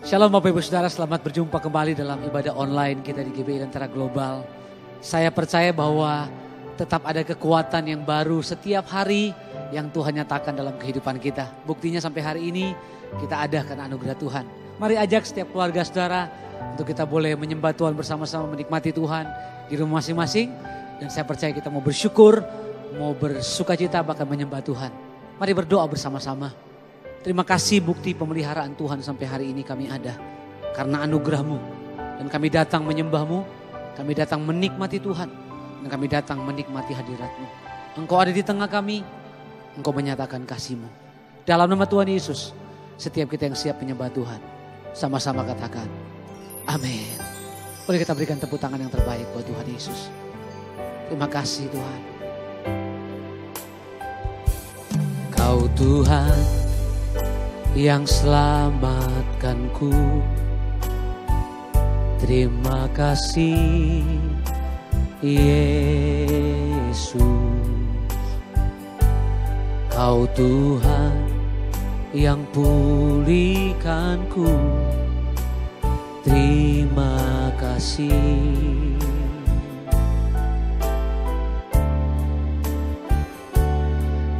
Shalom Bapak Ibu Saudara, selamat berjumpa kembali dalam ibadah online kita di GBI Lentera Global. Saya percaya bahwa tetap ada kekuatan yang baru setiap hari yang Tuhan nyatakan dalam kehidupan kita. Buktinya sampai hari ini kita ada karena anugerah Tuhan. Mari ajak setiap keluarga saudara untuk kita boleh menyembah Tuhan bersama-sama, menikmati Tuhan di rumah masing-masing. Dan saya percaya kita mau bersyukur, mau bersukacita bahkan menyembah Tuhan. Mari berdoa bersama-sama. Terima kasih bukti pemeliharaan Tuhan sampai hari ini kami ada. Karena anugerah-Mu. Dan kami datang menyembah-Mu. Kami datang menikmati Tuhan. Dan kami datang menikmati hadirat-Mu. Engkau ada di tengah kami. Engkau menyatakan kasih-Mu. Dalam nama Tuhan Yesus. Setiap kita yang siap menyembah Tuhan. Sama-sama katakan. Amin. Boleh kita berikan tepuk tangan yang terbaik buat Tuhan Yesus. Terima kasih Tuhan. Kau Tuhan yang selamatkanku, terima kasih Yesus. Kau Tuhan yang pulihkanku, terima kasih.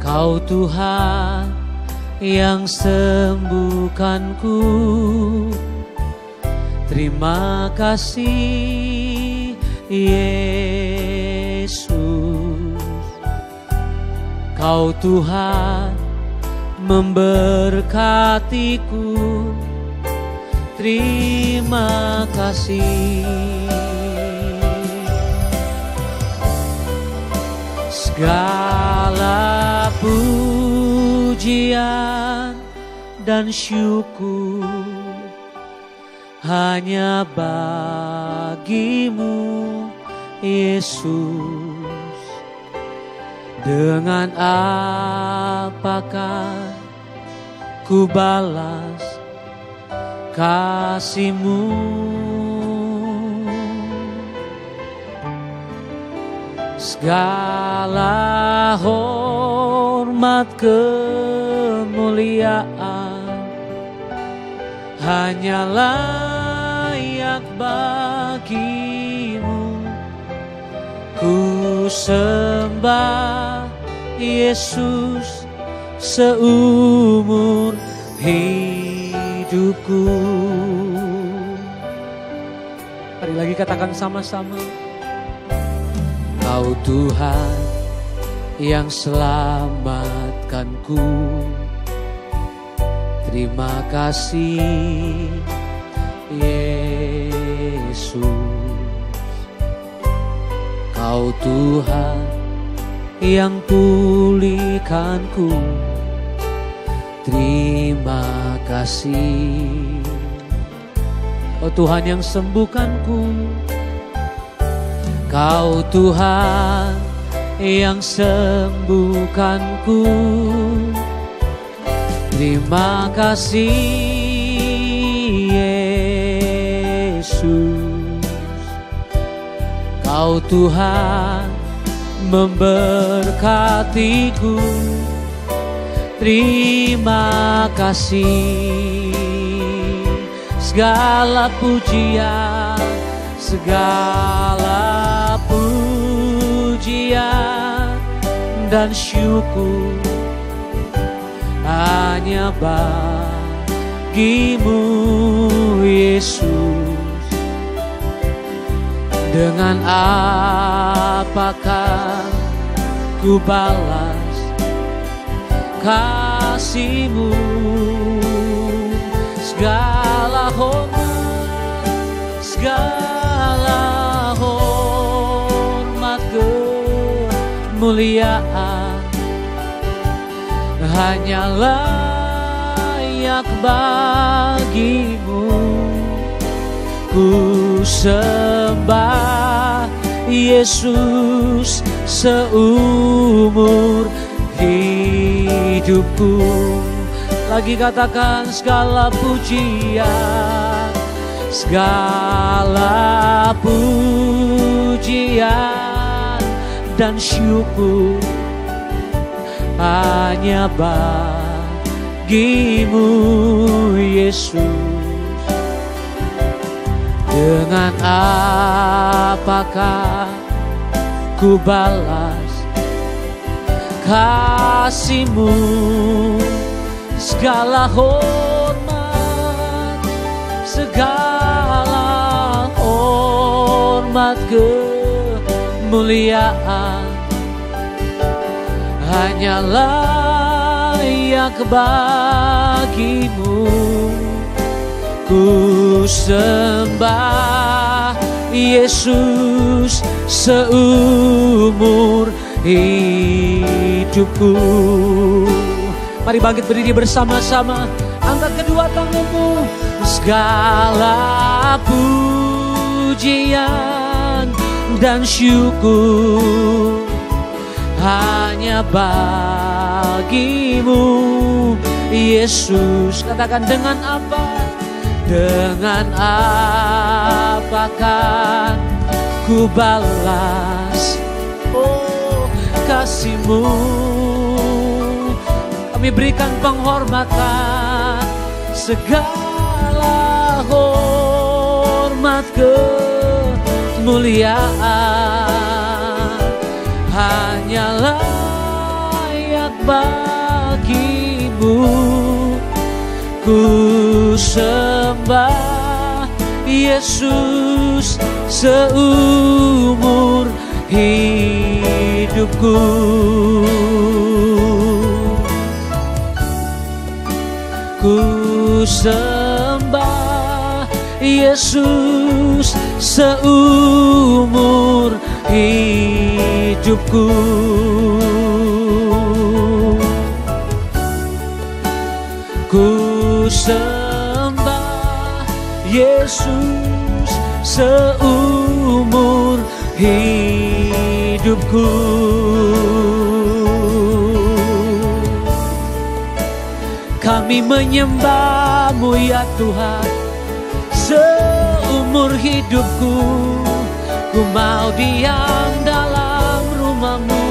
Kau Tuhan yang sembuhkanku, terima kasih Yesus. Kau Tuhan memberkatiku, terima kasih. Segala pujian dan syukur hanya bagimu Yesus. Dengan apakah ku balas kasih-Mu? Segala hormat kemuliaan hanya layak bagimu. Ku sembah Yesus seumur hidupku. Mari lagi katakan sama-sama. Kau Tuhan yang selamatkanku, terima kasih Yesus. Kau Tuhan yang pulihkanku, terima kasih. Kau Tuhan yang sembuhkanku, Kau Tuhan yang sembuhkanku, terima kasih Yesus. Kau Tuhan memberkatiku, terima kasih. Segala pujian, segala pujian dan syukur hanya bagimu Yesus. Dengan apakah ku balas kasih-Mu? Segala hormat, segala hormat kemuliaan hanya layak bagimu. Ku sembah Yesus seumur hidupku. Lagi katakan segala pujian, segala pujian dan syukur hanya bagimu Yesus. Dengan apakah ku balas kasih-Mu? Segala hormat, segala hormat kemuliaan hanya layak bagi-Mu. Ku sembah Yesus seumur hidupku. Mari bangkit berdiri bersama-sama, angkat kedua tanganmu. Segala pujian dan syukur hanya bagi-Mu, Yesus. Katakan, dengan apa? Dengan apakah ku balas kasih-Mu? Kami berikan penghormatan, segala hormat kemuliaan hanya layak bagi-Mu. Ku sembah Yesus seumur hidupku. Ku sembah Yesus seumur hidupku. Ku sembah Yesus seumur hidupku. Kami menyembah-Mu ya Tuhan seumur hidupku. Ku mau diam dalam rumah-Mu,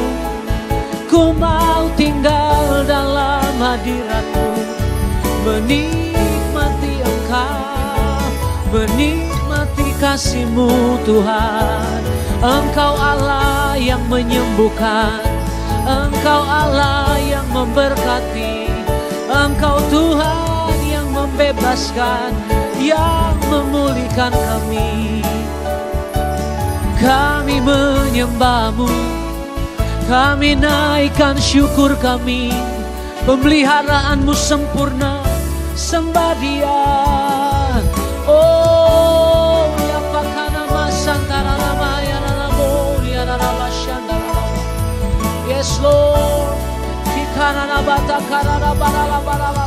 ku mau tinggal dalam hadirat-Mu, menikmati Engkau, menikmati kasih-Mu Tuhan. Engkau Allah yang menyembuhkan, Engkau Allah yang memberkati, Engkau Tuhan yang membebaskan, yang memulihkan kami. Kami menyembah-Mu, kami naikkan syukur kami. Pemeliharaanmu sempurna, sembah Dia. Oh, ya pakana masantara nama ya namo ya nama shandara. Yes Lord, kikana nabata karana barala barala.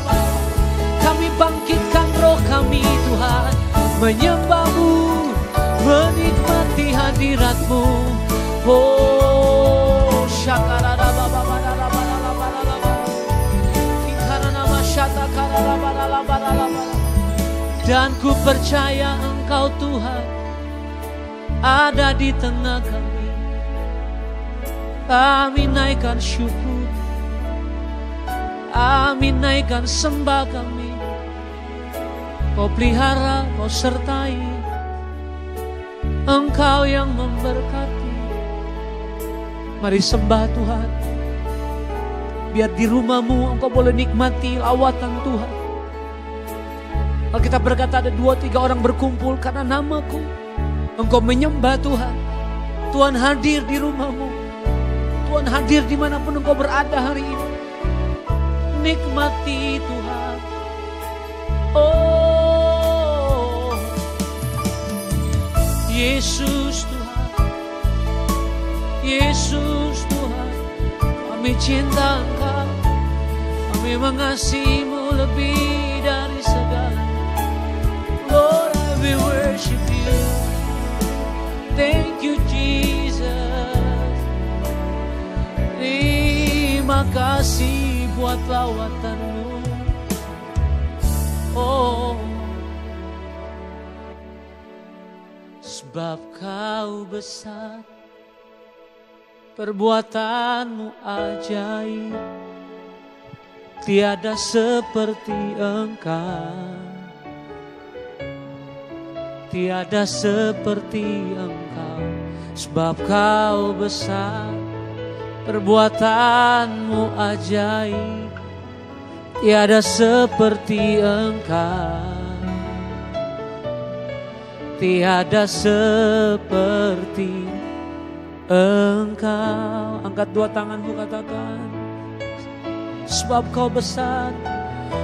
Kami bangkitkan roh kami Tuhan, menyembah-Mu, menikmati hadirat-Mu. Oh, syakara baba barala barala barala. Dan ku percaya Engkau Tuhan ada di tengah kami. Kami naikkan syukur, kami naikkan sembah kami. Kau pelihara, Kau sertai, Engkau yang memberkati. Mari sembah Tuhan. Biar di rumah-Mu Engkau boleh nikmati lawatan Tuhan. Alkitab berkata ada 2-3 orang berkumpul karena nama-Ku. Engkau menyembah Tuhan. Tuhan hadir di rumah-Mu. Tuhan hadir dimanapun Engkau berada hari ini. Nikmati Tuhan. Oh, Yesus Tuhan. Yesus Tuhan. Kami cinta Engkau, kami mengasihi-Mu lebih dari segala. Lord, I will worship You. Thank You Jesus. Terima kasih buat lawatan-Mu. Oh, sebab Kau besar, perbuatan-Mu ajaib, tiada seperti Engkau. Tiada seperti Engkau, sebab Kau besar, perbuatanmu ajaib. Tiada seperti Engkau, tiada seperti Engkau. Angkat dua tanganmu, katakan, sebab Kau besar,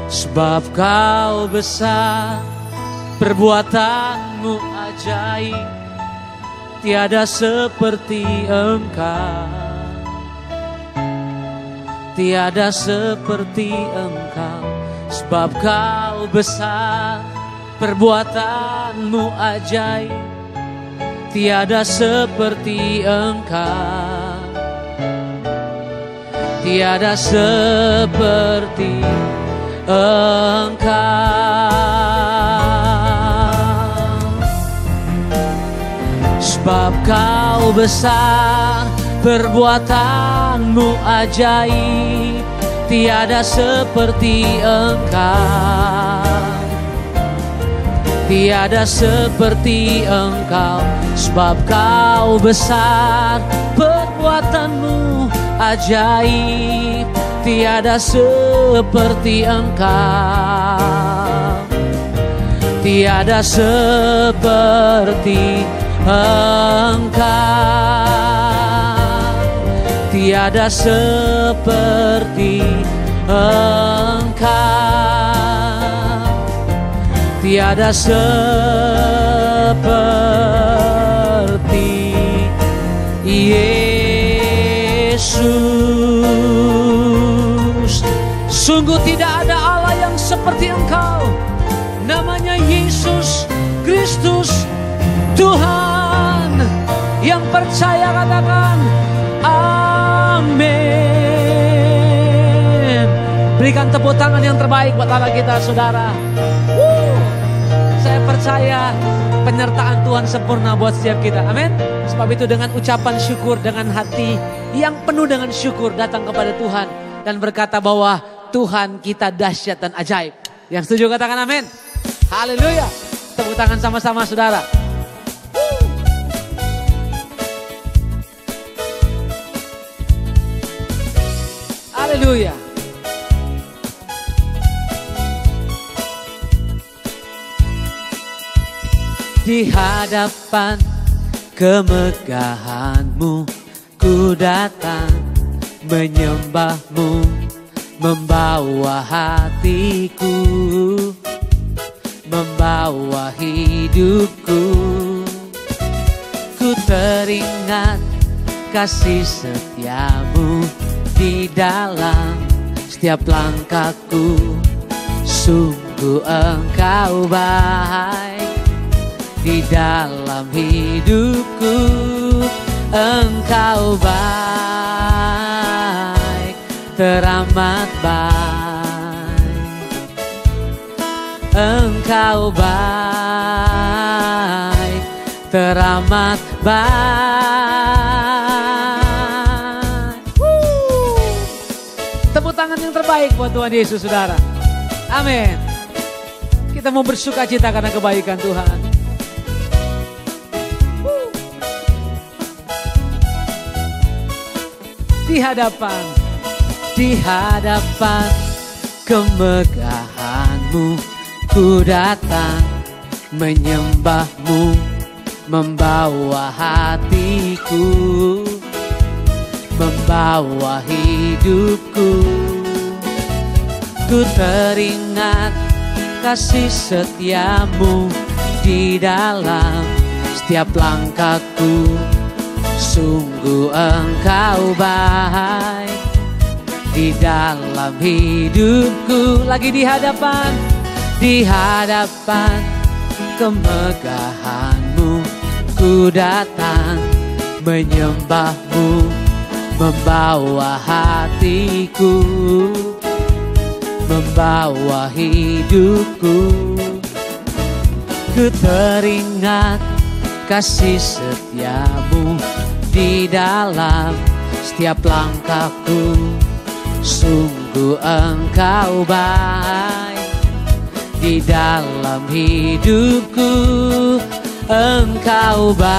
sebab Kau besar, perbuatanmu ajaib. Tiada seperti Engkau, tiada seperti Engkau, sebab Kau besar, perbuatanmu ajaib. Tiada seperti Engkau, tiada seperti Engkau. Sebab Kau besar, perbuatanmu ajaib. Tiada seperti Engkau, tiada seperti Engkau. Sebab Kau besar, perbuatanmu ajaib. Tiada seperti Engkau, tiada seperti Engkau, tiada seperti Engkau, tiada seperti Yesus. Sungguh tidak ada Allah yang seperti Engkau. Namanya Yesus Kristus, Tuhan. Yang percaya katakan amin. Berikan tepuk tangan yang terbaik buat Allah kita, saudara. Saya percaya penyertaan Tuhan sempurna buat setiap kita. Amin. Sebab itu dengan ucapan syukur, dengan hati yang penuh dengan syukur datang kepada Tuhan dan berkata bahwa Tuhan kita dahsyat dan ajaib. Yang setuju katakan amin. Haleluya. Tepuk tangan sama-sama, saudara. Haleluya. Di hadapan kemegahan-Mu ku datang menyembah-Mu, membawa hatiku, membawa hidupku. Ku teringat kasih setia-Mu di dalam setiap langkahku. Sungguh Engkau baik di dalam hidupku. Engkau baik, teramat baik. Engkau baik, teramat baik. Tepuk tangan yang terbaik buat Tuhan Yesus, saudara. Amin. Kita mau bersuka cita karena kebaikan Tuhan. Di hadapan kemegahan-Mu ku datang menyembah-Mu, membawa hatiku, membawa hidupku. Ku teringat kasih setia-Mu di dalam setiap langkahku. Sungguh Engkau baik di dalam hidupku. Lagi di hadapan kemegahan-Mu ku datang menyembah-Mu, membawa hatiku, membawa hidupku. Ku teringat kasih setia-Mu di dalam setiap langkahku. Sungguh Engkau baik di dalam hidupku. Engkau baik,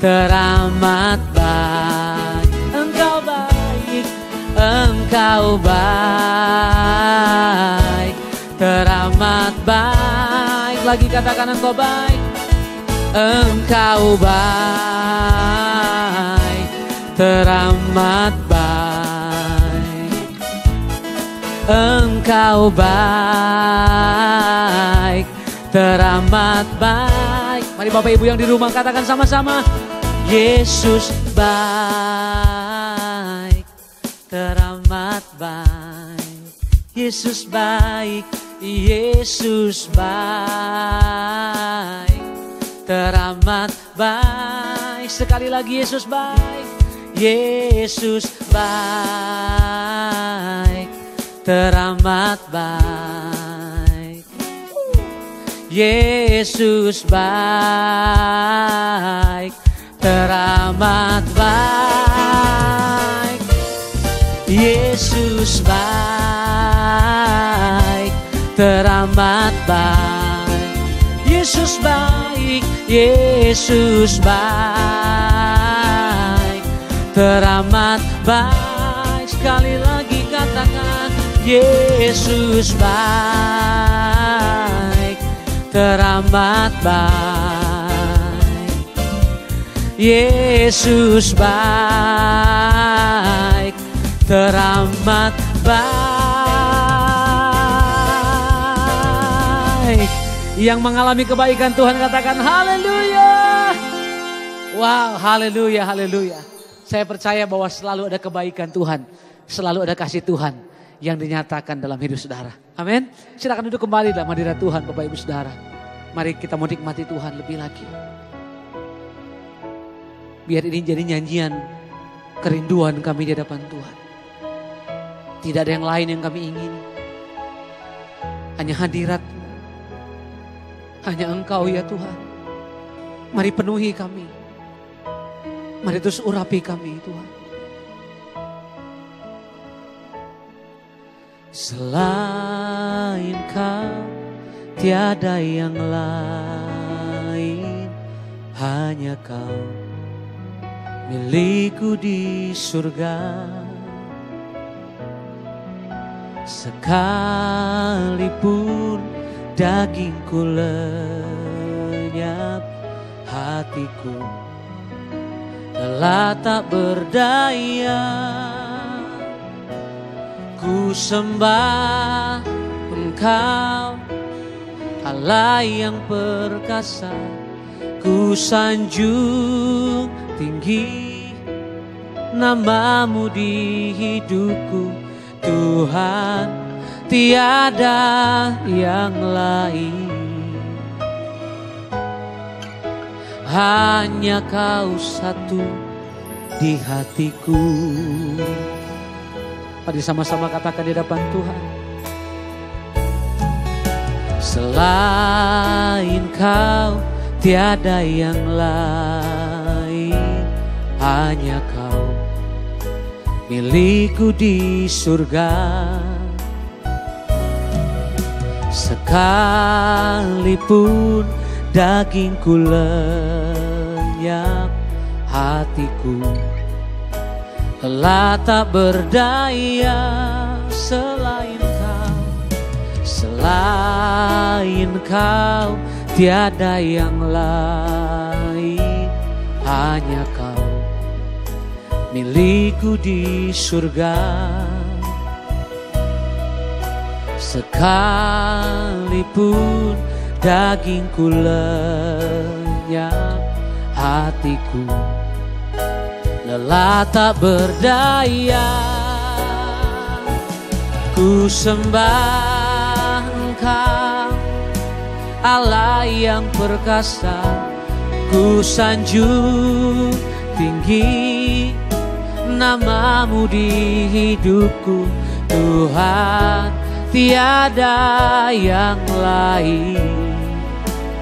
teramat baik. Engkau baik, engkau baik, teramat baik. Lagi katakan engkau baik. Engkau baik, teramat baik. Engkau baik, teramat baik. Mari Bapak Ibu yang di rumah katakan sama-sama. Yesus baik, teramat baik. Yesus baik, Yesus baik, teramat baik. Sekali lagi Yesus baik, Yesus baik, teramat baik. Yesus baik, teramat baik. Yesus baik, teramat baik. Yesus baik, Yesus baik, teramat baik. Sekali lagi katakan Yesus baik, teramat baik. Yesus baik, teramat baik. Yang mengalami kebaikan Tuhan katakan haleluya. Wow, haleluya, haleluya. Saya percaya bahwa selalu ada kebaikan Tuhan, selalu ada kasih Tuhan yang dinyatakan dalam hidup saudara. Amin. Silakan duduk kembali dalam hadirat Tuhan Bapak Ibu Saudara. Mari kita mau nikmati Tuhan lebih lagi. Biar ini jadi nyanyian kerinduan kami di hadapan Tuhan. Tidak ada yang lain yang kami ingini. Hanya hadirat, hanya Engkau ya Tuhan. Mari penuhi kami. Mari terus urapi kami Tuhan. Selain Kau tiada yang lain, hanya Kau milikku di surga. Sekalipun dagingku lenyap, hatiku telah tak berdaya. Ku sembah Engkau, Allah yang perkasa. Ku sanjung tinggi nama-Mu di hidupku. Tuhan, tiada yang lain. Hanya Kau satu di hatiku. Mari sama-sama katakan di hadapan Tuhan. Selain Kau tiada yang lain, hanya Kau milikku di surga. Sekalipun dagingku lenyap, hatiku telah tak berdaya. Selain Kau, selain Kau tiada yang lain, hanya Kau milikku di surga. Sekalipun dagingku lenyap, hatiku lelah tak berdaya. Ku sembah Engkau, Allah yang perkasa. Ku sanjung tinggi nama-Mu di hidupku. Tuhan, tiada yang lain.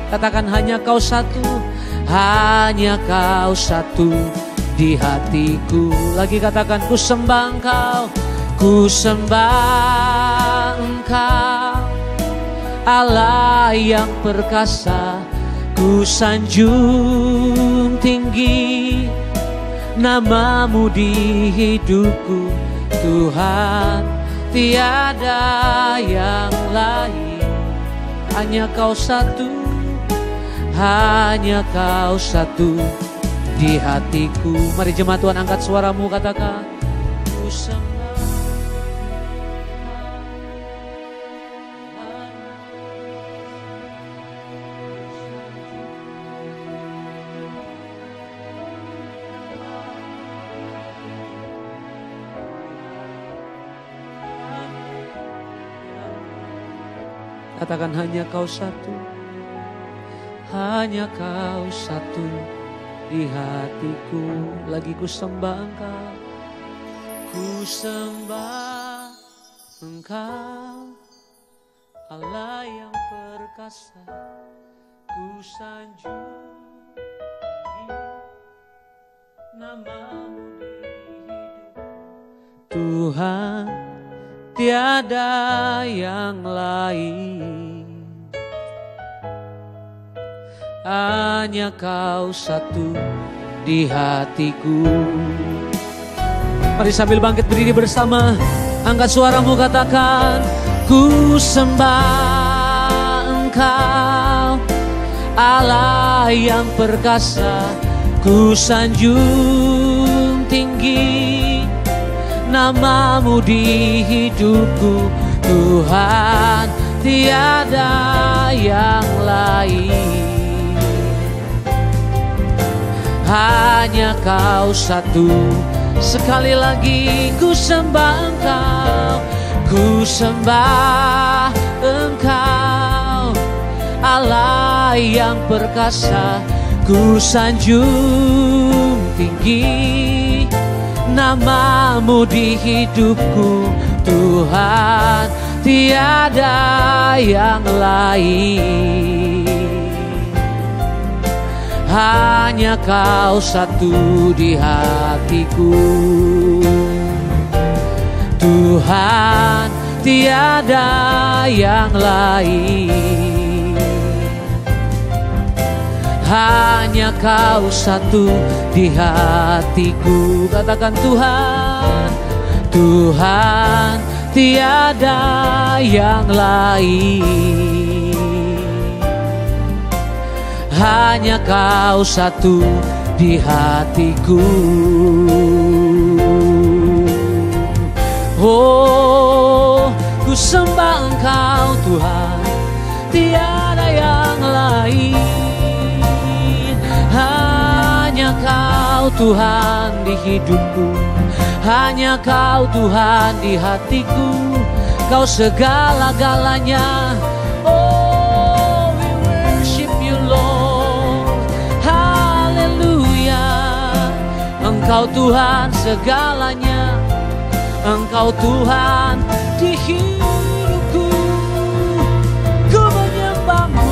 Katakan hanya Kau satu, hanya Kau satu di hatiku. Lagi katakan ku sembah Engkau, Ku sembah Engkau, Allah yang perkasa. Ku sanjung tinggi namamu di hidupku, Tuhan, tiada yang lain. Hanya Kau satu, hanya Kau satu di hatiku. Mari jemaat Tuhan, angkat suaramu, katakan, ku sembah. Katakan, hanya Kau satu, hanya Kau satu di hatiku. Lagi ku sembah Engkau, ku sembah Engkau, Allah yang perkasa. Ku sanjung namamu di hidupku, Tuhan, tiada yang lain. Hanya Kau satu di hatiku. Mari sambil bangkit berdiri bersama, angkat suaramu, katakan, ku sembah Engkau, Allah yang perkasa. Ku sanjung tinggi namamu di hidupku, Tuhan, tiada yang lain. Hanya Kau satu. Sekali lagi, ku sembah Engkau, ku sembah Engkau, Allah yang perkasa. Ku sanjung tinggi namamu di hidupku, Tuhan, tiada yang lain. Hanya Kau satu di hatiku, Tuhan, tiada yang lain. Hanya Kau satu di hatiku. Katakan, Tuhan, Tuhan, tiada yang lain. Hanya Kau satu di hatiku. Oh, ku sembah Engkau, Tuhan, tiada yang lain. Hanya Kau, Tuhan, di hidupku. Hanya Kau, Tuhan, di hatiku. Kau segala-galanya. Oh, we worship You, Lord. Haleluya. Engkau Tuhan segalanya. Engkau Tuhan di hidupku. Ku menyembahmu.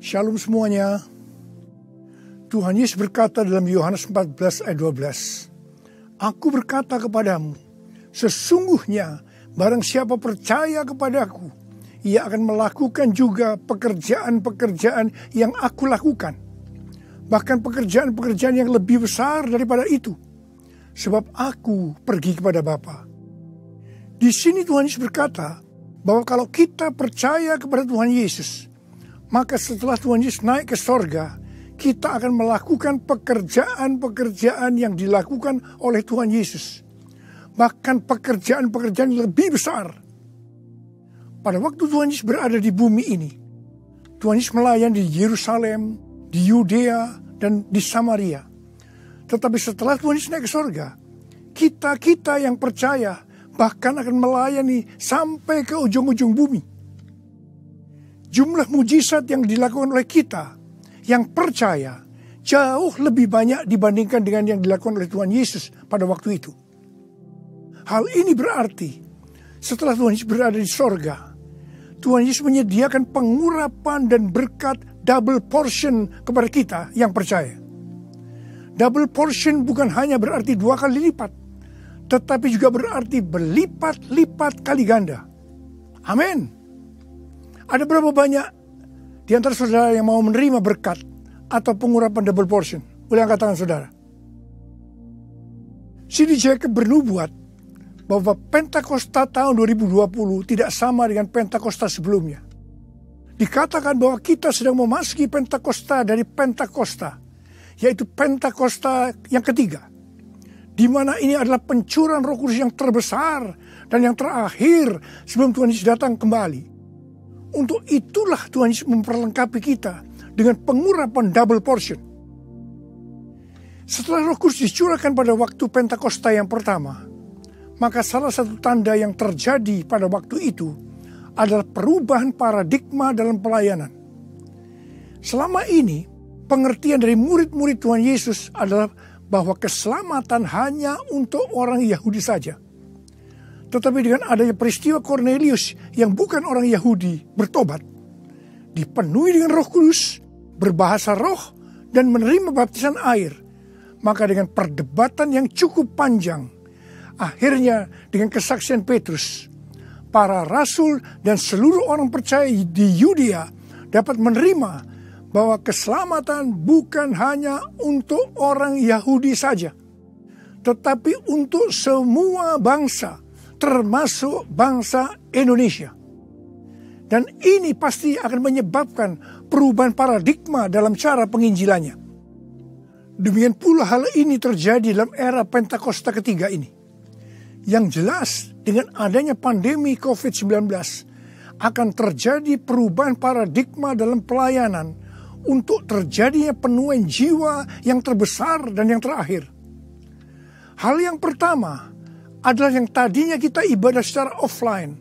Shalom semuanya. Tuhan Yesus berkata dalam Yohanes 14 ayat 12, Aku berkata kepadamu, sesungguhnya barang siapa percaya kepadaku, ia akan melakukan juga pekerjaan-pekerjaan yang aku lakukan. Bahkan pekerjaan-pekerjaan yang lebih besar daripada itu. Sebab aku pergi kepada Bapa. Di sini Tuhan Yesus berkata bahwa kalau kita percaya kepada Tuhan Yesus, maka setelah Tuhan Yesus naik ke sorga, kita akan melakukan pekerjaan-pekerjaan yang dilakukan oleh Tuhan Yesus. Bahkan pekerjaan-pekerjaan yang lebih besar. Pada waktu Tuhan Yesus berada di bumi ini, Tuhan Yesus melayani di Yerusalem, di Yudea, dan di Samaria. Tetapi setelah Tuhan Yesus naik ke sorga, kita yang percaya bahkan akan melayani sampai ke ujung-ujung bumi. Jumlah mujizat yang dilakukan oleh kita yang percaya jauh lebih banyak dibandingkan dengan yang dilakukan oleh Tuhan Yesus pada waktu itu. Hal ini berarti setelah Tuhan Yesus berada di sorga, Tuhan Yesus menyediakan pengurapan dan berkat double portion kepada kita yang percaya. Double portion bukan hanya berarti 2 kali lipat, tetapi juga berarti berlipat-lipat kali ganda. Amin. Ada berapa banyak di antara saudara yang mau menerima berkat atau pengurapan double portion? Boleh angkat tangan saudara. C.D. Jacobs bernubuat bahwa Pentakosta tahun 2020 tidak sama dengan Pentakosta sebelumnya. Dikatakan bahwa kita sedang memasuki Pentakosta dari Pentakosta, yaitu Pentakosta yang ketiga, di mana ini adalah pencurahan Roh Kudus yang terbesar dan yang terakhir sebelum Tuhan Yesus datang kembali. Untuk itulah Tuhan Yesus memperlengkapi kita dengan pengurapan double portion. Setelah Roh Kudus dicurahkan pada waktu Pentakosta yang pertama, maka salah satu tanda yang terjadi pada waktu itu adalah perubahan paradigma dalam pelayanan. Selama ini, pengertian dari murid-murid Tuhan Yesus adalah bahwa keselamatan hanya untuk orang Yahudi saja. Tetapi dengan adanya peristiwa Cornelius yang bukan orang Yahudi bertobat, dipenuhi dengan Roh Kudus, berbahasa roh, dan menerima baptisan air, maka dengan perdebatan yang cukup panjang, akhirnya dengan kesaksian Petrus, para rasul dan seluruh orang percaya di Yudea dapat menerima bahwa keselamatan bukan hanya untuk orang Yahudi saja, tetapi untuk semua bangsa, termasuk bangsa Indonesia. Dan ini pasti akan menyebabkan perubahan paradigma dalam cara penginjilannya. Demikian pula hal ini terjadi dalam era Pentakosta ketiga ini. Yang jelas dengan adanya pandemi COVID-19 akan terjadi perubahan paradigma dalam pelayanan untuk terjadinya penuaian jiwa yang terbesar dan yang terakhir. Hal yang pertama adalah yang tadinya kita ibadah secara offline,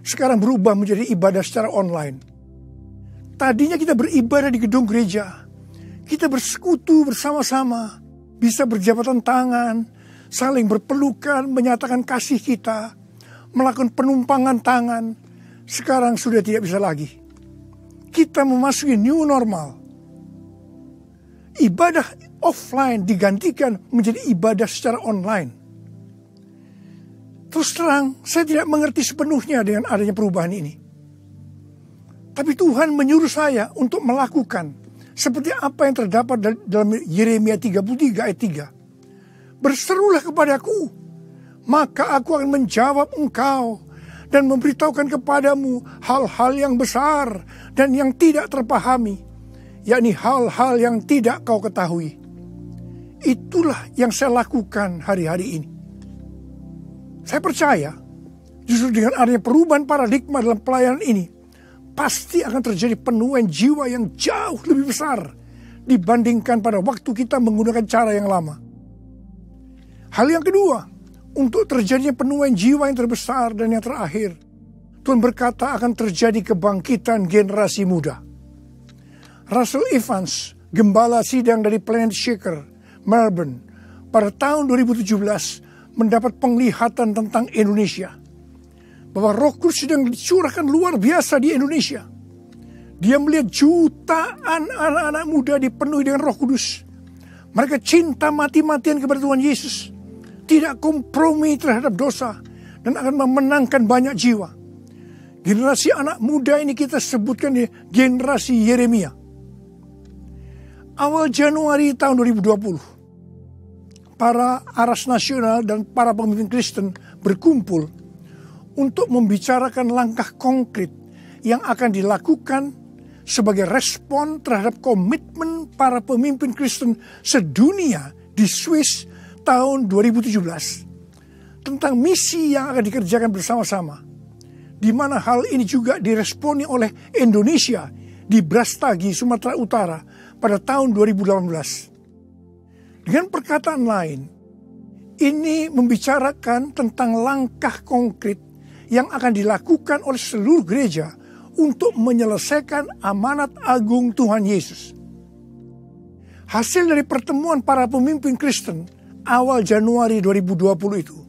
sekarang berubah menjadi ibadah secara online. Tadinya kita beribadah di gedung gereja, kita bersekutu bersama-sama, bisa berjabatan tangan, saling berpelukan, menyatakan kasih kita, melakukan penumpangan tangan. Sekarang sudah tidak bisa lagi. Kita memasuki new normal. Ibadah offline digantikan menjadi ibadah secara online. Terus terang, saya tidak mengerti sepenuhnya dengan adanya perubahan ini. Tapi Tuhan menyuruh saya untuk melakukan seperti apa yang terdapat dalam Yeremia 33 ayat 3. Berserulah kepadaku, maka aku akan menjawab engkau dan memberitahukan kepadamu hal-hal yang besar dan yang tidak terpahami, yakni hal-hal yang tidak kau ketahui. Itulah yang saya lakukan hari-hari ini. Saya percaya justru dengan adanya perubahan paradigma dalam pelayanan ini, pasti akan terjadi penuaian jiwa yang jauh lebih besar dibandingkan pada waktu kita menggunakan cara yang lama. Hal yang kedua, untuk terjadinya penuaian jiwa yang terbesar dan yang terakhir, Tuhan berkata akan terjadi kebangkitan generasi muda. Russell Evans, gembala sidang dari Planet Shaker, Melbourne, pada tahun 2017 mendapat penglihatan tentang Indonesia. Bahwa Roh Kudus sedang dicurahkan luar biasa di Indonesia. Dia melihat jutaan anak-anak muda dipenuhi dengan Roh Kudus. Mereka cinta mati-matian kepada Tuhan Yesus. Tidak kompromi terhadap dosa. Dan akan memenangkan banyak jiwa. Generasi anak muda ini kita sebutkan di generasi Yeremia. Awal Januari tahun 2020. Para aras nasional dan para pemimpin Kristen berkumpul untuk membicarakan langkah konkret yang akan dilakukan sebagai respon terhadap komitmen para pemimpin Kristen sedunia di Swiss tahun 2017 tentang misi yang akan dikerjakan bersama-sama, di mana hal ini juga diresponi oleh Indonesia di Brastagi, Sumatera Utara pada tahun 2018. Dengan perkataan lain, ini membicarakan tentang langkah konkret yang akan dilakukan oleh seluruh gereja untuk menyelesaikan amanat agung Tuhan Yesus. Hasil dari pertemuan para pemimpin Kristen awal Januari 2020 itu,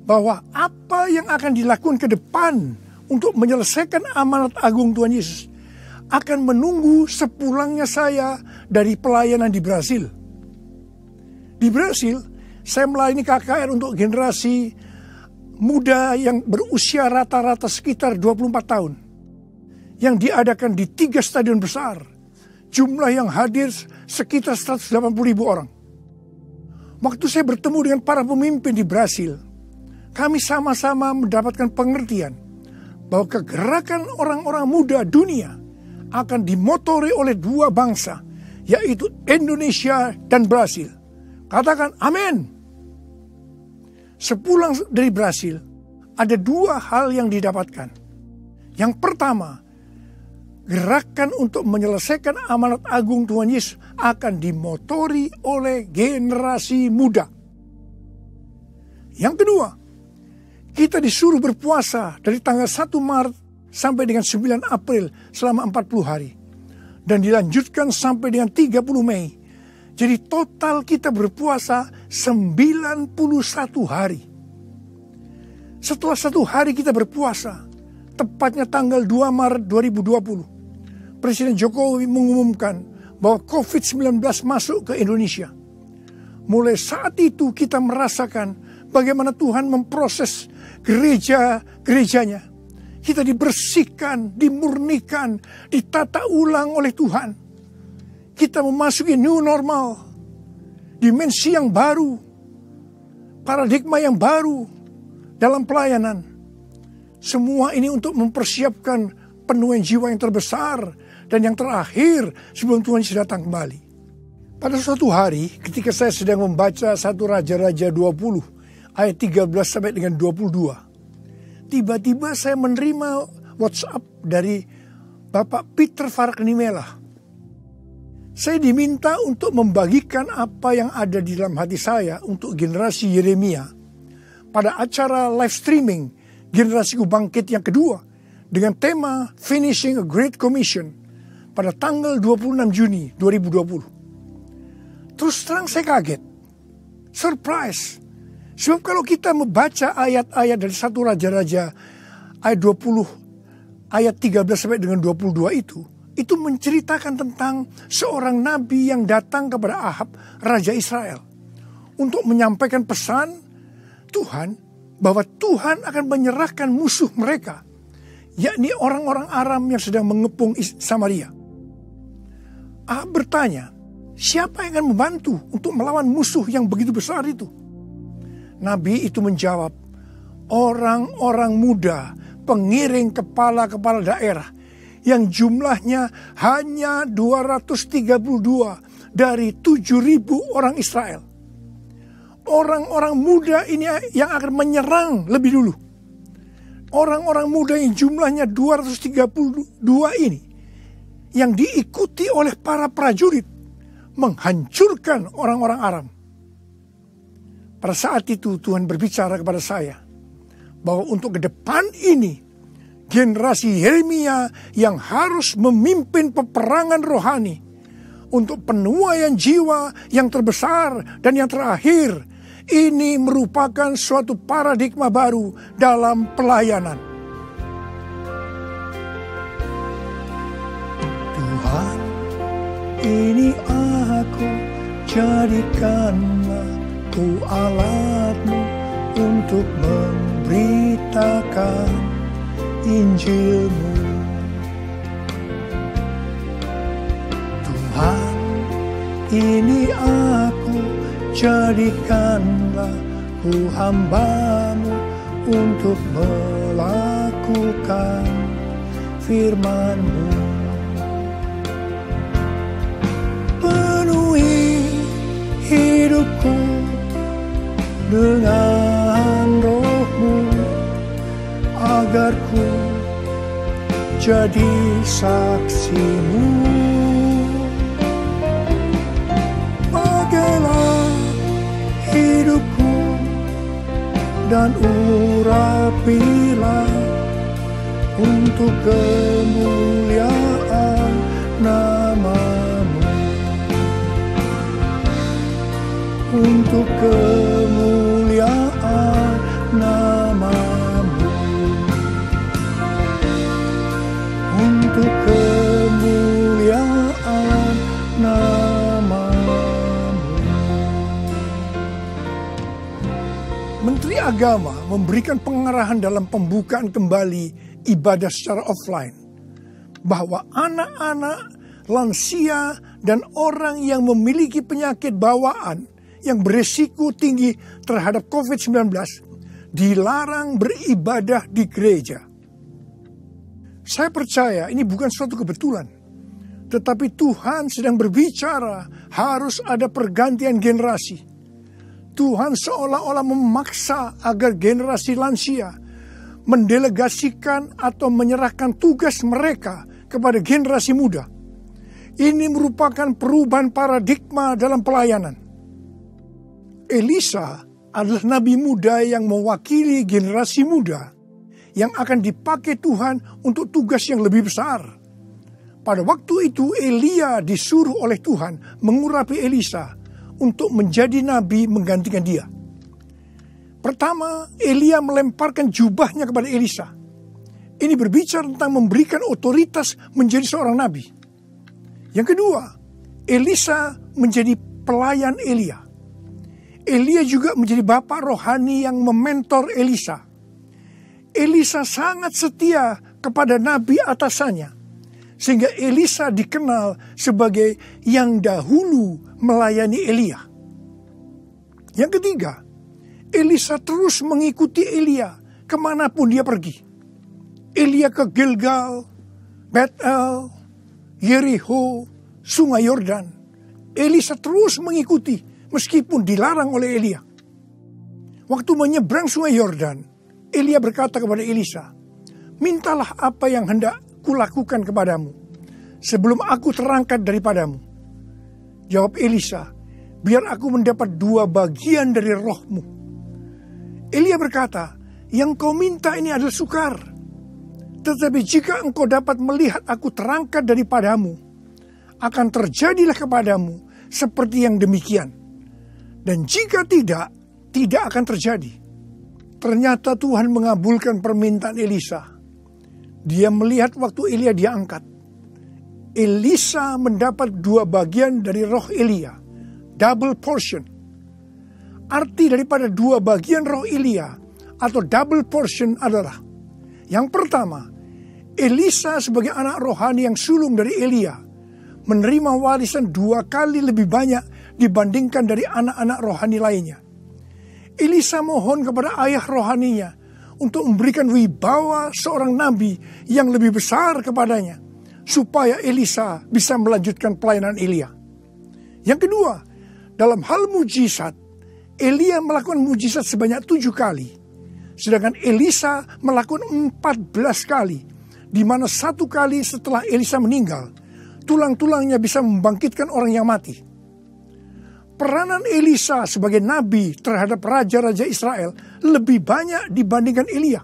bahwa apa yang akan dilakukan ke depan untuk menyelesaikan amanat agung Tuhan Yesus akan menunggu sepulangnya saya dari pelayanan di Brasil. Di Brasil, saya melayani KKR untuk generasi muda yang berusia rata-rata sekitar 24 tahun. Yang diadakan di 3 stadion besar. Jumlah yang hadir sekitar 180.000 orang. Waktu saya bertemu dengan para pemimpin di Brasil, kami sama-sama mendapatkan pengertian bahwa kegerakan orang-orang muda dunia akan dimotori oleh 2 bangsa, yaitu Indonesia dan Brasil. Katakan amin. Sepulang dari Brasil, ada 2 hal yang didapatkan. Yang pertama, gerakan untuk menyelesaikan amanat agung Tuhan Yesus akan dimotori oleh generasi muda. Yang kedua, kita disuruh berpuasa dari tanggal 1 Maret sampai dengan 9 April selama 40 hari. Dan dilanjutkan sampai dengan 30 Mei. Jadi total kita berpuasa 91 hari. Setelah 1 hari kita berpuasa, tepatnya tanggal 2 Maret 2020, Presiden Jokowi mengumumkan bahwa COVID-19 masuk ke Indonesia. Mulai saat itu kita merasakan bagaimana Tuhan memproses gerejanya. Kita dibersihkan, dimurnikan, ditata ulang oleh Tuhan. Kita memasuki new normal, dimensi yang baru, paradigma yang baru dalam pelayanan. Semua ini untuk mempersiapkan penuaian jiwa yang terbesar dan yang terakhir sebelum Tuhan Yesus datang kembali. Pada suatu hari ketika saya sedang membaca 1 Raja-Raja 20 ayat 13 sampai dengan 22. Tiba-tiba saya menerima WhatsApp dari Bapak Peter Faraknimela. Saya diminta untuk membagikan apa yang ada di dalam hati saya untuk generasi Yeremia pada acara live streaming Generasiku Bangkit yang kedua dengan tema Finishing a Great Commission pada tanggal 26 Juni 2020. Terus terang saya kaget. Surprise. Sebab kalau kita membaca ayat-ayat dari 1 Raja-Raja ayat 20 ayat 13 sampai dengan 22 itu menceritakan tentang seorang nabi yang datang kepada Ahab, Raja Israel, untuk menyampaikan pesan Tuhan bahwa Tuhan akan menyerahkan musuh mereka, yakni orang-orang Aram yang sedang mengepung Samaria. Ahab bertanya, siapa yang akan membantu untuk melawan musuh yang begitu besar itu? Nabi itu menjawab, orang-orang muda, pengiring kepala-kepala daerah, yang jumlahnya hanya 232 dari 7.000 orang Israel. Orang-orang muda ini yang akan menyerang lebih dulu. Orang-orang muda yang jumlahnya 232 ini, yang diikuti oleh para prajurit, menghancurkan orang-orang Aram. Pada saat itu Tuhan berbicara kepada saya, bahwa untuk ke depan ini, generasi Yeremia yang harus memimpin peperangan rohani untuk penuaian jiwa yang terbesar dan yang terakhir, ini merupakan suatu paradigma baru dalam pelayanan. Tuhan, ini aku, jadikanlah ku alatmu untuk memberitakan Injilmu. Tuhan, ini aku, jadikanlah ku hamba-Mu untuk melakukan firman-Mu. Penuhi hidupku dengan Roh-Mu, agar ku jadi saksi-Mu. Pakailah hidupku dan urapilah untuk kemuliaan nama-Mu, untuk kemuliaan nama-Mu, untuk kemuliaan nama-Mu. Menteri Agama memberikan pengarahan dalam pembukaan kembali ibadah secara offline, bahwa anak-anak, lansia, dan orang yang memiliki penyakit bawaan yang berisiko tinggi terhadap COVID-19 dilarang beribadah di gereja. Saya percaya ini bukan suatu kebetulan, tetapi Tuhan sedang berbicara harus ada pergantian generasi. Tuhan seolah-olah memaksa agar generasi lansia mendelegasikan atau menyerahkan tugas mereka kepada generasi muda. Ini merupakan perubahan paradigma dalam pelayanan. Elisa adalah nabi muda yang mewakili generasi muda yang akan dipakai Tuhan untuk tugas yang lebih besar. Pada waktu itu Elia disuruh oleh Tuhan mengurapi Elisa untuk menjadi nabi menggantikan dia. Pertama, Elia melemparkan jubahnya kepada Elisa. Ini berbicara tentang memberikan otoritas menjadi seorang nabi. Yang kedua, Elisa menjadi pelayan Elia. Elia juga menjadi bapak rohani yang mementor Elisa. Elisa sangat setia kepada nabi atasannya, sehingga Elisa dikenal sebagai yang dahulu melayani Elia. Yang ketiga, Elisa terus mengikuti Elia kemanapun dia pergi. Elia ke Gilgal, Bethel, Yericho, Sungai Yordan. Elisa terus mengikuti meskipun dilarang oleh Elia. Waktu menyeberang Sungai Yordan, Elia berkata kepada Elisa, "Mintalah apa yang hendak kulakukan kepadamu sebelum aku terangkat daripadamu." Jawab Elisa, "Biar aku mendapat 2 bagian dari roh-Mu." Elia berkata, "Yang kau minta ini adalah sukar. Tetapi jika engkau dapat melihat aku terangkat daripadamu, akan terjadilah kepadamu seperti yang demikian. Dan jika tidak, tidak akan terjadi." Ternyata Tuhan mengabulkan permintaan Elisa. Dia melihat waktu Elia diangkat. Elisa mendapat 2 bagian dari roh Elia, double portion. Arti daripada 2 bagian roh Elia atau double portion adalah, yang pertama, Elisa sebagai anak rohani yang sulung dari Elia menerima warisan 2 kali lebih banyak dibandingkan dari anak-anak rohani lainnya. Elisa mohon kepada ayah rohaninya untuk memberikan wibawa seorang nabi yang lebih besar kepadanya, supaya Elisa bisa melanjutkan pelayanan Elia. Yang kedua, dalam hal mujizat, Elia melakukan mujizat sebanyak 7 kali, sedangkan Elisa melakukan 14 kali, di mana 1 kali setelah Elisa meninggal, tulang-tulangnya bisa membangkitkan orang yang mati. Peranan Elisa sebagai nabi terhadap raja-raja Israel lebih banyak dibandingkan Elia.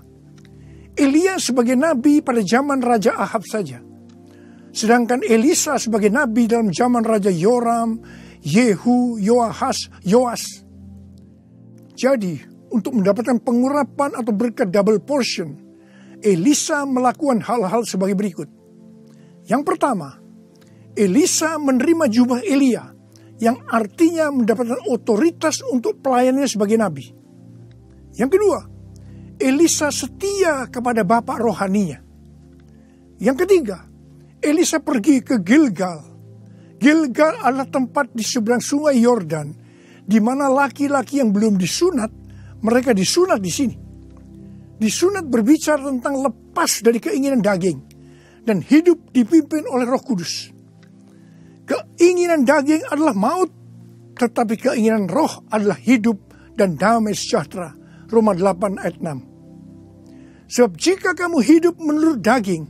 Elia sebagai nabi pada zaman Raja Ahab saja. Sedangkan Elisa sebagai nabi dalam zaman Raja Yoram, Yehu, Yoahas, Yoas. Jadi, untuk mendapatkan pengurapan atau berkat double portion, Elisa melakukan hal-hal sebagai berikut. Yang pertama, Elisa menerima jubah Elia, yang artinya mendapatkan otoritas untuk pelayanannya sebagai nabi. Yang kedua, Elisa setia kepada bapak rohaninya. Yang ketiga, Elisa pergi ke Gilgal. Gilgal adalah tempat di seberang Sungai Yordan, di mana laki-laki yang belum disunat, mereka disunat di sini. Disunat berbicara tentang lepas dari keinginan daging dan hidup dipimpin oleh Roh Kudus. Keinginan daging adalah maut, tetapi keinginan roh adalah hidup dan damai sejahtera. Roma 8 ayat 6. Sebab jika kamu hidup menurut daging,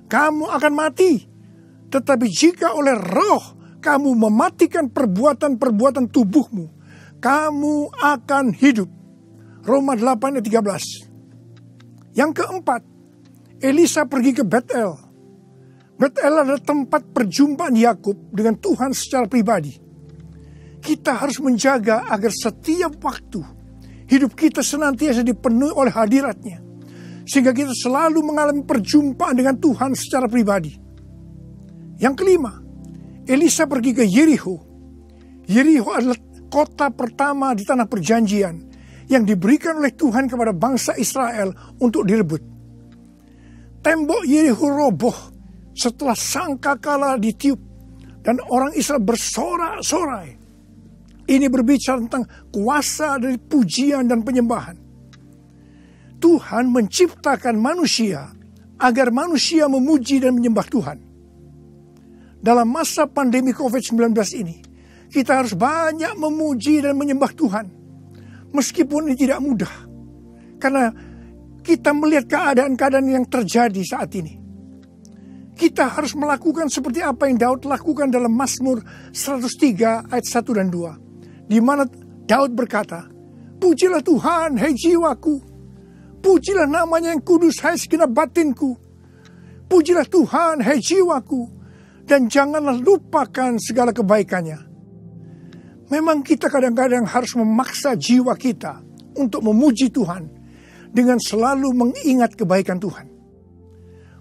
kamu akan mati. Tetapi jika oleh roh kamu mematikan perbuatan-perbuatan tubuhmu, kamu akan hidup. Roma 8 ayat 13. Yang keempat, Elisa pergi ke Betel. Betel adalah tempat perjumpaan Yakub dengan Tuhan secara pribadi. Kita harus menjaga agar setiap waktu hidup kita senantiasa dipenuhi oleh hadirat-Nya, sehingga kita selalu mengalami perjumpaan dengan Tuhan secara pribadi. Yang kelima, Elisa pergi ke Yeriko. Yeriko adalah kota pertama di tanah perjanjian yang diberikan oleh Tuhan kepada bangsa Israel untuk direbut. Tembok Yeriko roboh setelah sangkakala ditiup dan orang Israel bersorak-sorai. Ini berbicara tentang kuasa dari pujian dan penyembahan. Tuhan menciptakan manusia agar manusia memuji dan menyembah Tuhan. Dalam masa pandemi COVID-19 ini, kita harus banyak memuji dan menyembah Tuhan. Meskipun ini tidak mudah. Karena kita melihat keadaan-keadaan yang terjadi saat ini. Kita harus melakukan seperti apa yang Daud lakukan dalam Mazmur 103 ayat 1 dan 2. Di mana Daud berkata, "Pujilah Tuhan, hai jiwaku. Pujilah namanya yang kudus, hai segenap batinku. Pujilah Tuhan, hai jiwaku. Dan janganlah lupakan segala kebaikannya." Memang kita kadang-kadang harus memaksa jiwa kita untuk memuji Tuhan dengan selalu mengingat kebaikan Tuhan.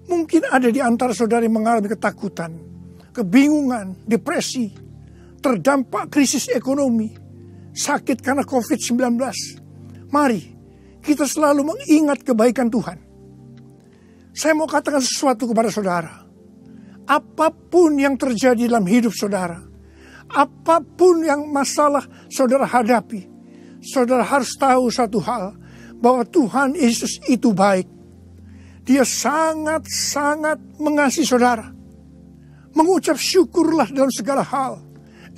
Mungkin ada di antara saudara yang mengalami ketakutan, kebingungan, depresi, terdampak krisis ekonomi, sakit karena COVID-19. Mari kita selalu mengingat kebaikan Tuhan. Saya mau katakan sesuatu kepada saudara. Apapun yang terjadi dalam hidup saudara, apapun yang masalah saudara hadapi, saudara harus tahu satu hal, bahwa Tuhan Yesus itu baik. Dia sangat-sangat mengasihi saudara. Mengucap syukurlah dalam segala hal,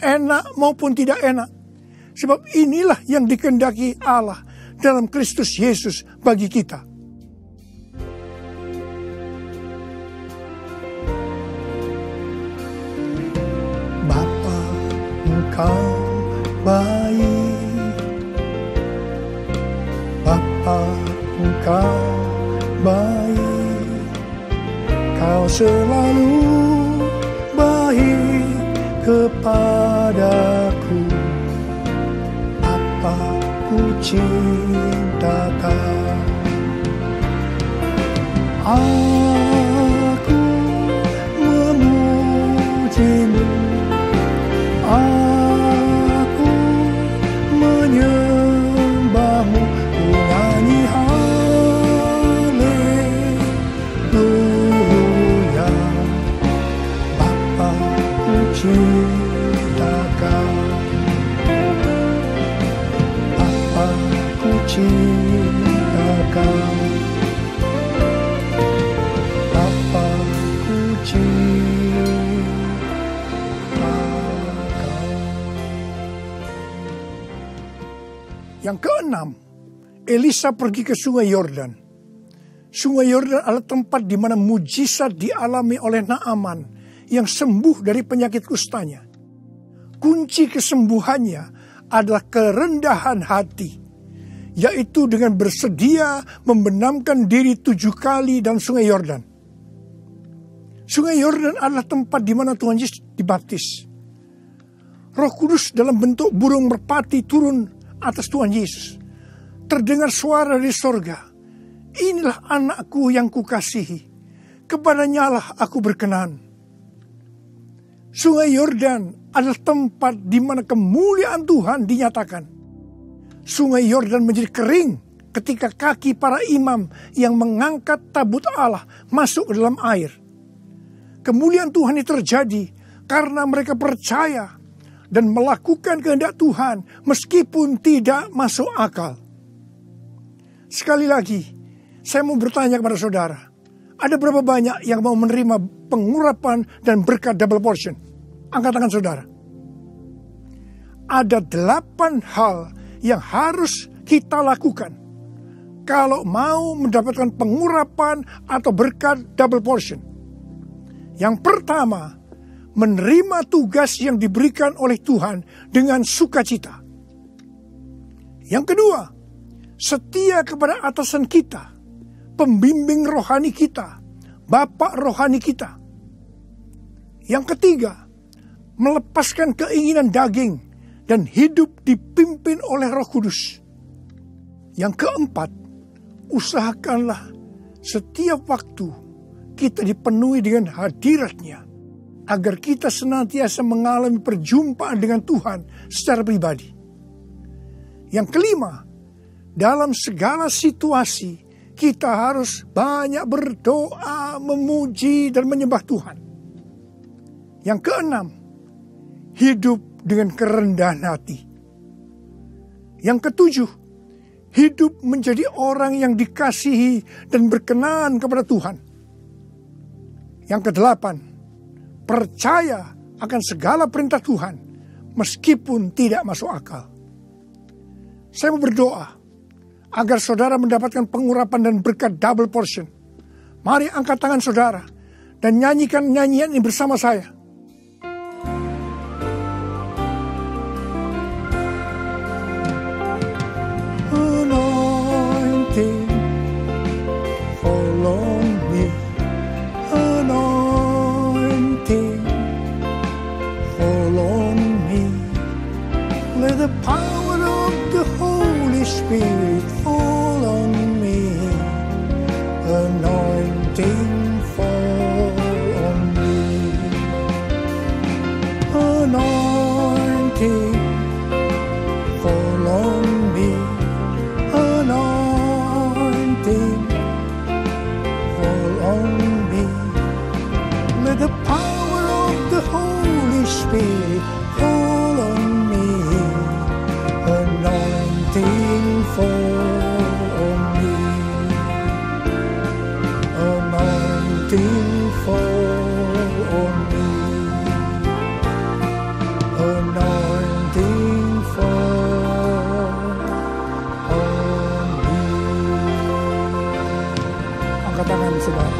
enak maupun tidak enak. Sebab inilah yang dikehendaki Allah dalam Kristus Yesus bagi kita. Bapa, Engkau baik. Bapa, Engkau baik. Kau selalu baik kepadaku. Bapa, ku cinta Kau. Aku memuji-Mu. Aku menyembah-Mu. Ku nyanyi haleluya. Bapa, ku cinta Kau. Bapa, ku cinta Kau. Bapa, ku cinta Kau. Yang keenam, Elisa pergi ke Sungai Yordan. Sungai Yordan adalah tempat di mana mujizat dialami oleh Naaman yang sembuh dari penyakit kustanya. Kunci kesembuhannya adalah kerendahan hati, yaitu dengan bersedia membenamkan diri 7 kali dalam Sungai Yordan. Sungai Yordan adalah tempat di mana Tuhan Yesus dibaptis. Roh Kudus dalam bentuk burung merpati turun atas Tuhan Yesus. Terdengar suara dari sorga, "Inilah anakku yang kukasihi, kepadanya lah aku berkenan." Sungai Yordan adalah tempat di mana kemuliaan Tuhan dinyatakan. Sungai Yordan menjadi kering ketika kaki para imam yang mengangkat tabut Allah masuk ke dalam air. Kemuliaan Tuhan ini terjadi karena mereka percaya dan melakukan kehendak Tuhan meskipun tidak masuk akal. Sekali lagi, saya mau bertanya kepada saudara. Ada berapa banyak yang mau menerima pengurapan dan berkat double portion? Angkat tangan saudara. Ada 8 hal yang harus kita lakukan kalau mau mendapatkan pengurapan atau berkat double portion. Yang pertama, menerima tugas yang diberikan oleh Tuhan dengan sukacita. Yang kedua, setia kepada atasan kita, pembimbing rohani kita, bapak rohani kita. Yang ketiga, melepaskan keinginan daging dan hidup dipimpin oleh Roh Kudus. Yang keempat, usahakanlah setiap waktu kita dipenuhi dengan hadirat-Nya, agar kita senantiasa mengalami perjumpaan dengan Tuhan secara pribadi. Yang kelima, dalam segala situasi kita harus banyak berdoa, memuji dan menyembah Tuhan. Yang keenam, hidup dengan kerendahan hati. Yang ketujuh, hidup menjadi orang yang dikasihi dan berkenan kepada Tuhan. Yang kedelapan, percaya akan segala perintah Tuhan meskipun tidak masuk akal. Saya mau berdoa agar saudara mendapatkan pengurapan dan berkat double portion. Mari angkat tangan saudara dan nyanyikan nyanyian ini bersama saya. Anointing, follow me. Anointing, follow me. Let the power of the Holy Spirit fall on me. Anointing, fall on me. Anointing, fall on me. Anointing, fall on me. Let the power of the Holy Spirit fall on me. Anointing, fall on me. Anointing, fall on me. Anointing, fall on me. Angkat tangan saudara.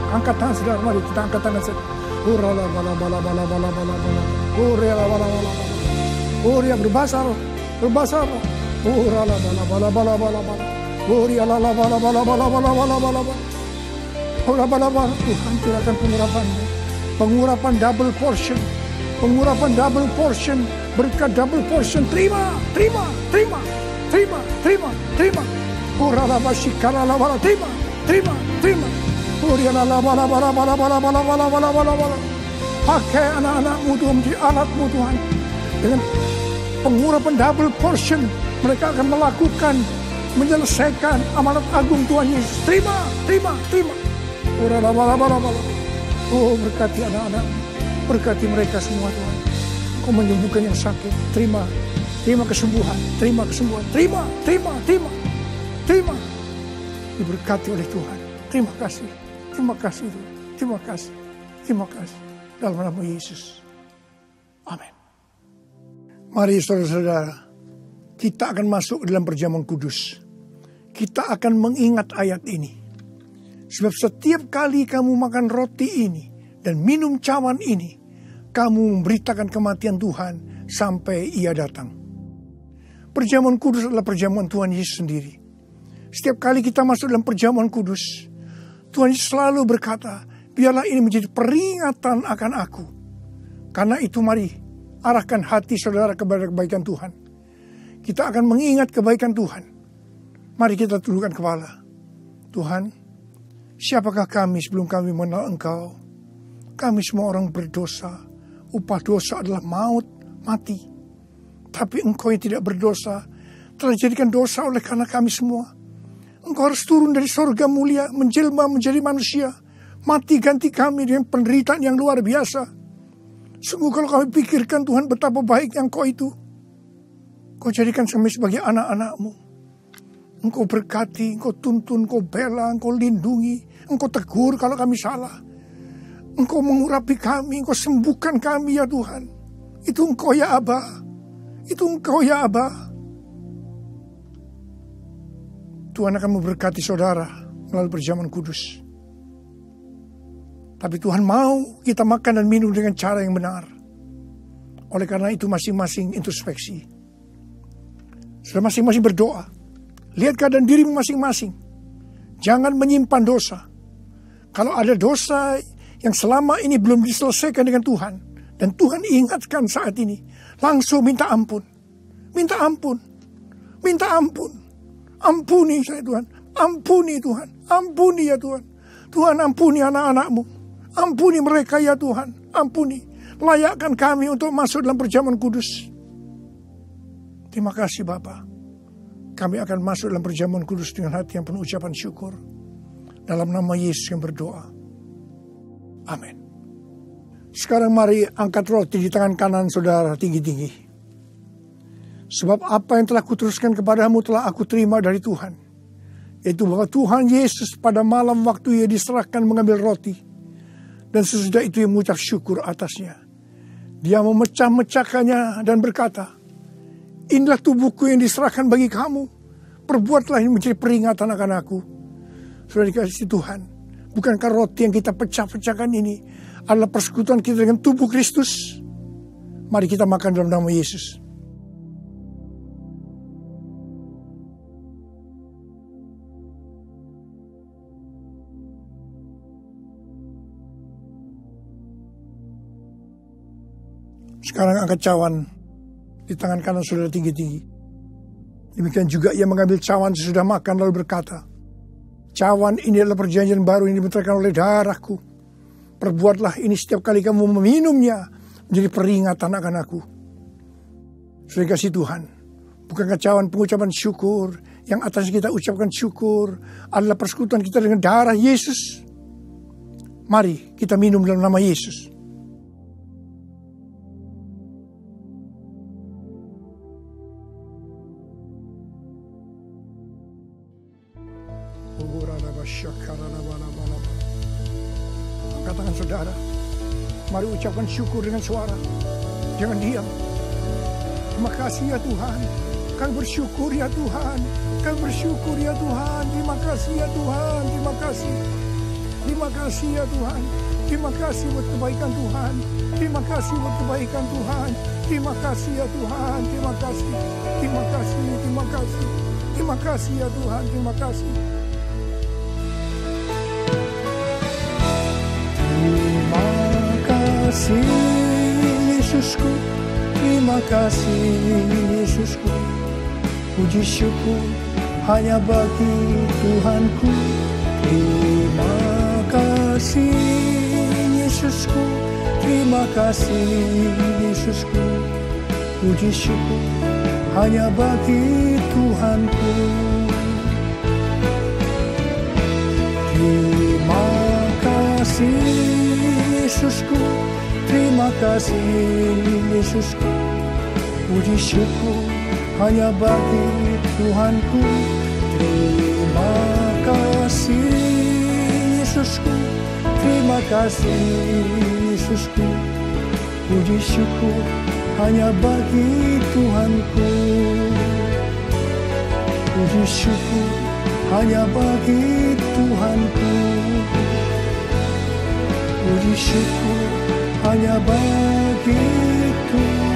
Angkat tangan saudara. Mari kita angkat tangan saudara. Urala bala bala bala bala bala bala. Urala bala bala bala. Uria berbahasa roh. Berbahasa roh. Urala bala bala bala bala bala. Uria la la bala bala bala bala bala bala bala. Ora bala bala. Tuhan curahkan pengurapan. Pengurapan double portion. Pengurapan double portion. Berkat double portion. Terima, terima, terima, terima, terima, terima. Urala basikala la bala. Terima, terima, terima. Uria la la bala bala bala bala bala bala bala bala bala. Pakai anak-anakmu Tuhan menjadi alatmu Tuhan. Dengan pengurapan double portion, mereka akan melakukan, menyelesaikan amanat agung Tuhan Yesus. Terima, terima, terima. Oh, berkati anak-anak, berkati mereka semua Tuhan. Kau menyembuhkan yang sakit. Terima, terima kesembuhan, terima kesembuhan, terima, terima, terima, terima. Diberkati oleh Tuhan. Terima kasih, terima kasih Tuhan. Terima kasih, terima kasih. Dalam nama Yesus. Amin. Mari saudara-saudara, kita akan masuk dalam perjamuan kudus. Kita akan mengingat ayat ini. Sebab setiap kali kamu makan roti ini dan minum cawan ini, kamu memberitakan kematian Tuhan sampai Ia datang. Perjamuan kudus adalah perjamuan Tuhan Yesus sendiri. Setiap kali kita masuk dalam perjamuan kudus, Tuhan Yesus selalu berkata, biarlah ini menjadi peringatan akan aku. Karena itu mari arahkan hati saudara kepada kebaikan Tuhan. Kita akan mengingat kebaikan Tuhan. Mari kita tundukkan kepala. Tuhan, siapakah kami sebelum kami mengenal Engkau? Kami semua orang berdosa. Upah dosa adalah maut, mati. Tapi Engkau yang tidak berdosa telah dijadikan dosa oleh karena kami semua. Engkau harus turun dari surga mulia, menjelma menjadi manusia. Mati ganti kami dengan penderitaan yang luar biasa. Sungguh kalau kami pikirkan Tuhan betapa baiknya Engkau itu. Kau jadikan kami sebagai anak-anak-Mu. Engkau berkati, Engkau tuntun, Engkau bela, Engkau lindungi, Engkau tegur kalau kami salah. Engkau mengurapi kami, Engkau sembuhkan kami ya Tuhan. Itu Engkau ya Aba. Itu Engkau ya Aba. Tuhan akan memberkati saudara melalui perjamuan kudus. Tapi Tuhan mau kita makan dan minum dengan cara yang benar. Oleh karena itu masing-masing introspeksi. Sudah masing-masing berdoa. Lihat keadaan dirimu masing-masing. Jangan menyimpan dosa. Kalau ada dosa yang selama ini belum diselesaikan dengan Tuhan, dan Tuhan ingatkan saat ini, langsung minta ampun. Minta ampun. Minta ampun. Ampuni saya Tuhan. Ampuni Tuhan. Ampuni ya Tuhan. Tuhan ampuni anak-anak-Mu. Ampuni mereka ya Tuhan. Ampuni. Layakkan kami untuk masuk dalam perjamuan kudus. Terima kasih Bapa. Kami akan masuk dalam perjamuan kudus dengan hati yang penuh ucapan syukur. Dalam nama Yesus yang berdoa. Amin. Sekarang mari angkat roti di tangan kanan saudara tinggi-tinggi. Sebab apa yang telah kuteruskan kepadamu telah aku terima dari Tuhan. Yaitu bahwa Tuhan Yesus pada malam waktu ia diserahkan mengambil roti. Dan sesudah itu ia mengucap syukur atasnya. Dia memecah-mecahkannya dan berkata, inilah tubuhku yang diserahkan bagi kamu. Perbuatlah ini menjadi peringatan akan aku. Sudah dikasih Tuhan. Bukankah roti yang kita pecah-pecahkan ini adalah persekutuan kita dengan tubuh Kristus? Mari kita makan dalam nama Yesus. Sekarang angkat cawan di tangan kanan saudara tinggi-tinggi. Demikian juga ia mengambil cawan sesudah makan lalu berkata, cawan ini adalah perjanjian baru yang dibenterkan oleh darahku. Perbuatlah ini setiap kali kamu meminumnya menjadi peringatan akan aku. Sudah kasih Tuhan. Bukankah cawan pengucapan syukur yang atas kita ucapkan syukur adalah persekutuan kita dengan darah Yesus? Mari kita minum dalam nama Yesus. Angkat tangan saudara. Mari ucapkan syukur dengan suara. Jangan diam. Terima kasih ya Tuhan. Kami bersyukur ya Tuhan. Kami bersyukur ya Tuhan. Terima kasih ya Tuhan. Terima kasih. Terima kasih ya Tuhan. Terima kasih buat kebaikan Tuhan. Terima kasih buat kebaikan Tuhan. Terima kasih ya Tuhan. Terima kasih. Terima kasih. Terima kasih. Terima kasih ya Tuhan. Terima kasih. Terima kasih Yesusku, terima kasih Yesusku. Puji syukur hanya bagi Tuhanku. Terima kasih Yesusku, terima kasih Yesusku. Puji syukur hanya bagi Tuhanku. Terima kasih Yesusku, terima kasih Yesusku. Puji syukur hanya bagi Tuhanku. Terima kasih Yesusku, terima kasih Yesusku. Puji syukur hanya bagi Tuhanku. Puji syukur hanya bagi Tuhanku. Puji syukur hanya bagi Tuhanku.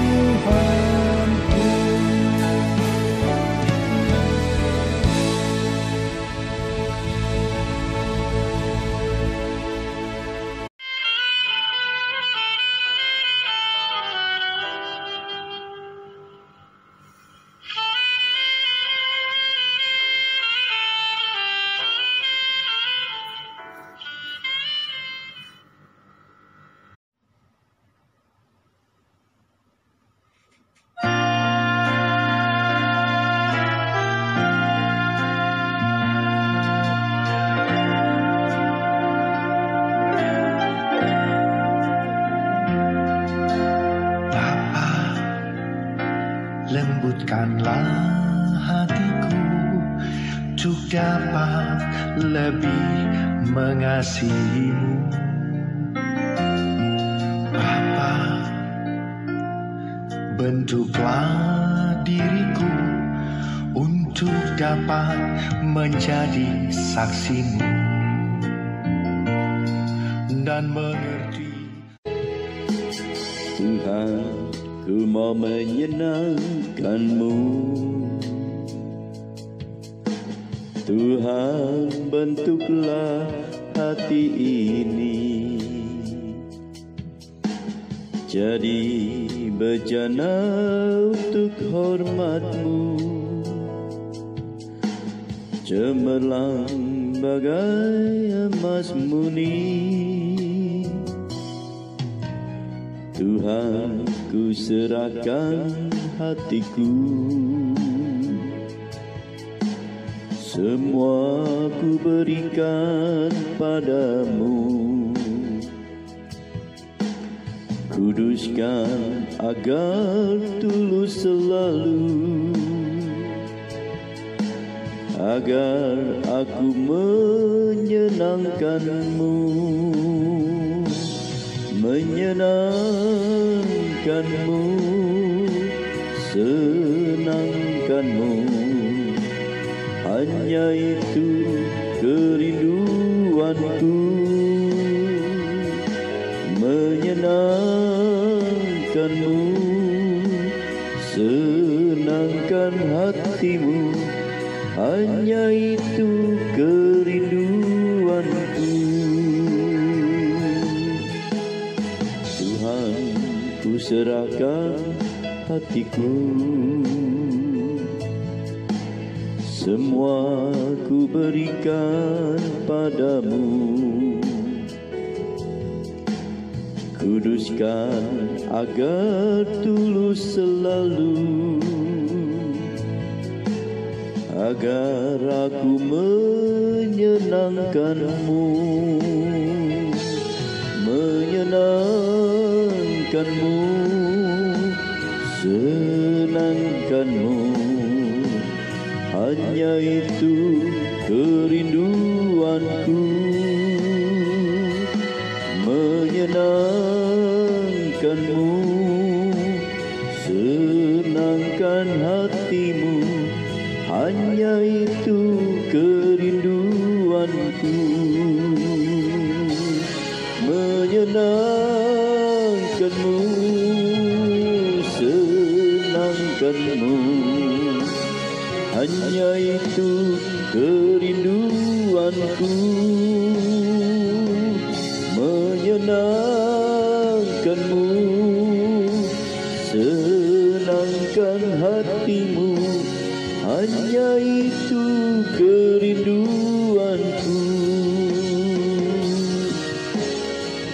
dapat lebih mengasihimu. Bapa, bentuklah diriku untuk dapat menjadi saksimu dan mengerti. Tuhan, ku mau menyenangkan-Mu. Tuhan, bentuklah hati ini jadi bejana untuk hormat-Mu, cemerlang bagai emas murni. Tuhan, ku serahkan hatiku, semua ku berikan padamu. Kuduskan agar tulus selalu, agar aku menyenangkan-Mu, menyenangkan-Mu, senangkan-Mu. Hanya itu kerinduanku, menyenangkan-Mu, senangkan hati-Mu. Hanya itu kerinduanku. Tuhan, ku serahkan hatiku, semua ku berikan padamu. Kuduskan agar tulus selalu, agar aku menyenangkan-Mu, menyenangkan-Mu, senangkan-Mu. Hanya itu kerinduanku, menyenangkan-Mu, senangkan hati-Mu. Hanya itu kerinduanku, menyenangkan-Mu, senangkan-Mu. Hanya itu kerinduanku, menyenangkan-Mu, senangkan hati-Mu. Hanya itu kerinduanku,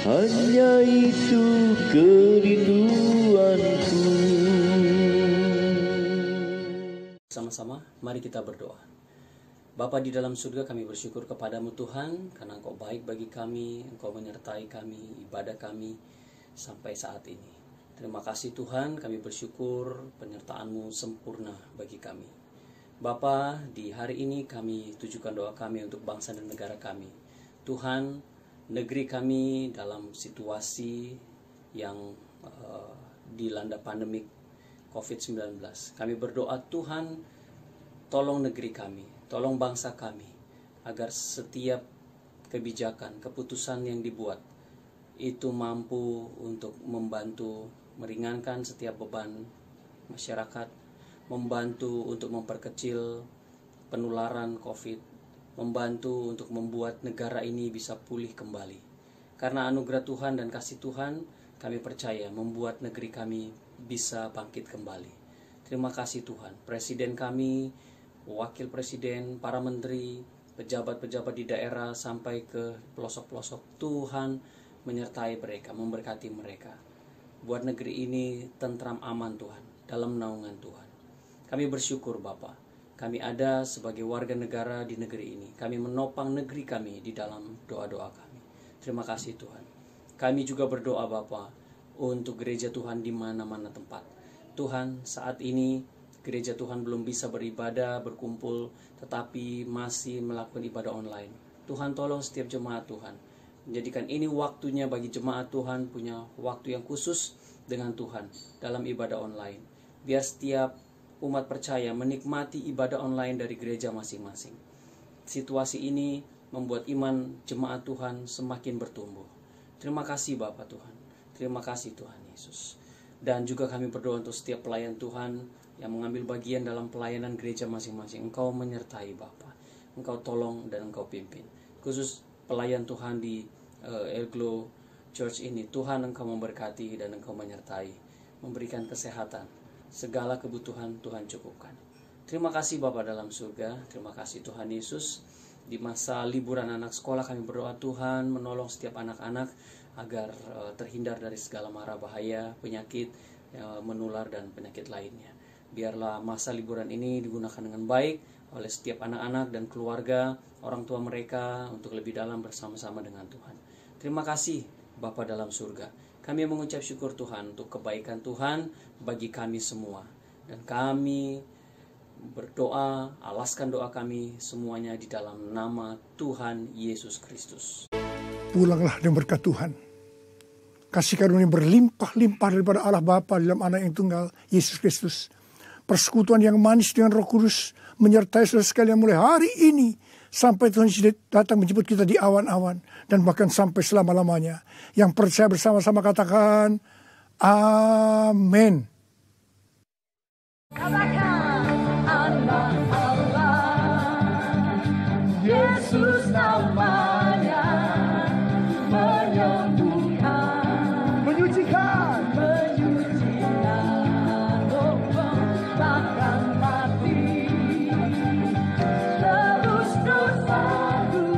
hanya itu kerinduanku. Sama-sama, mari kita berdoa. Bapa di dalam surga, kami bersyukur kepadamu Tuhan, karena Engkau baik bagi kami, Engkau menyertai kami, ibadah kami sampai saat ini. Terima kasih Tuhan, kami bersyukur penyertaan-Mu sempurna bagi kami. Bapa, di hari ini kami tujukan doa kami untuk bangsa dan negara kami. Tuhan, negeri kami dalam situasi yang dilanda pandemik COVID-19. Kami berdoa Tuhan, tolong negeri kami, tolong bangsa kami, agar setiap kebijakan, keputusan yang dibuat itu mampu untuk membantu meringankan setiap beban masyarakat, membantu untuk memperkecil penularan COVID, membantu untuk membuat negara ini bisa pulih kembali. Karena anugerah Tuhan dan kasih Tuhan, kami percaya membuat negeri kami bisa bangkit kembali. Terima kasih Tuhan, Presiden kami, Wakil Presiden, para menteri, pejabat-pejabat di daerah sampai ke pelosok-pelosok, Tuhan menyertai mereka, memberkati mereka. Buat negeri ini tentram aman Tuhan, dalam naungan Tuhan. Kami bersyukur Bapa, kami ada sebagai warga negara di negeri ini. Kami menopang negeri kami di dalam doa-doa kami. Terima kasih Tuhan. Kami juga berdoa Bapa untuk gereja Tuhan di mana-mana tempat. Tuhan, saat ini gereja Tuhan belum bisa beribadah, berkumpul, tetapi masih melakukan ibadah online. Tuhan tolong setiap jemaat Tuhan. Menjadikan ini waktunya bagi jemaat Tuhan punya waktu yang khusus dengan Tuhan dalam ibadah online. Biar setiap umat percaya menikmati ibadah online dari gereja masing-masing. Situasi ini membuat iman jemaat Tuhan semakin bertumbuh. Terima kasih Bapa Tuhan. Terima kasih Tuhan Yesus. Dan juga kami berdoa untuk setiap pelayan Tuhan yang mengambil bagian dalam pelayanan gereja masing-masing. Engkau menyertai Bapa. Engkau tolong dan Engkau pimpin. Khusus pelayan Tuhan di Elglo Church ini, Tuhan Engkau memberkati dan Engkau menyertai, memberikan kesehatan, segala kebutuhan Tuhan cukupkan. Terima kasih Bapa dalam surga. Terima kasih Tuhan Yesus. Di masa liburan anak sekolah kami berdoa Tuhan menolong setiap anak-anak agar terhindar dari segala mara bahaya, penyakit menular dan penyakit lainnya. Biarlah masa liburan ini digunakan dengan baik oleh setiap anak-anak dan keluarga, orang tua mereka untuk lebih dalam bersama-sama dengan Tuhan. Terima kasih Bapa dalam surga. Kami mengucap syukur Tuhan untuk kebaikan Tuhan bagi kami semua. Dan kami berdoa, alaskan doa kami semuanya di dalam nama Tuhan Yesus Kristus. Pulanglah dengan berkat Tuhan. Kasih karunia berlimpah-limpah daripada Allah Bapa dalam Anak yang tunggal, Yesus Kristus. Persekutuan yang manis dengan Roh Kudus menyertai saudara sekalian mulai hari ini sampai Tuhan Yesus datang menjemput kita di awan-awan dan bahkan sampai selama-lamanya. Yang percaya bersama-sama katakan amin. Yesus namanya menyembuhkan, menyucikan, bahkan mati. Tebus dosaku,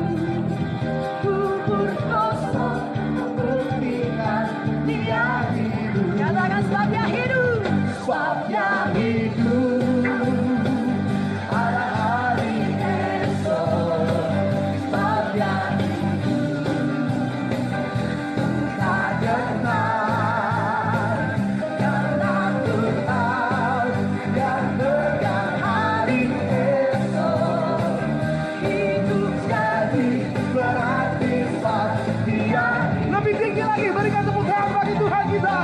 kubur kosong, buktikan Dia hidup. Katakan sebab Dia hidup, sebab Dia hidup. Lebih tinggi lagi, berikan tepuk tangan bagi Tuhan kita.